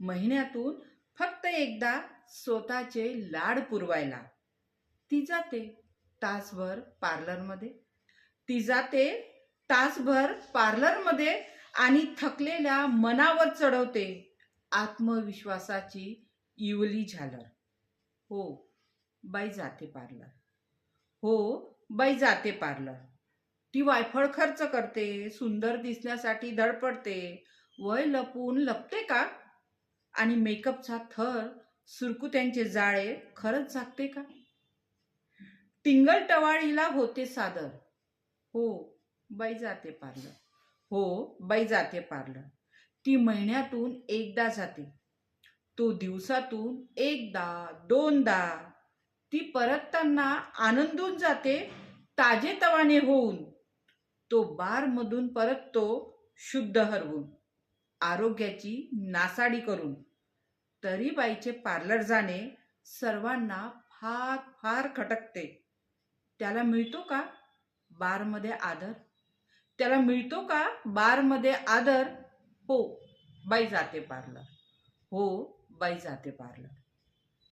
महिन्यातून फक्त एकदा स्वतःचे लाड पुरवायला. ती जाते तासभर पार्लरमध्ये. ती जाते तासभर पार्लरमध्ये आणि थकलेल्या मनावर चढवते आत्मविश्वासाची इवली झालर. हो, बाई जाते पार्लर. हो, बाई जाते पार्लर. ती वायफळ खर्च करते, सुंदर दिसण्यासाठी धडपडते. वय लपून लपते का? आणि मेकअपचा थर, सुरकुत्यांचे जाळे खरंच झाकते का? टिंगल टवाळीला होते सादर. हो, बाई जाते पार्लर. हो, बाई जाते पार्लर. ती महिन्यातून एकदा जाते. तो दिवसातून एकदा दोनदा. ती परतताना आनंदून जाते ताजेतवाने होऊन. तो बारमधून परततो शुद्ध हरवून, आरोग्याची नासाडी करून. तरी बाईचे पार्लर जाणे सर्वांना फार फार खटकते. त्याला मिळतो का बारमध्ये आदर? त्याला मिळतो का बारमध्ये आदर? हो, बाई जाते पार्लर. हो, बाई जाते पार्लर.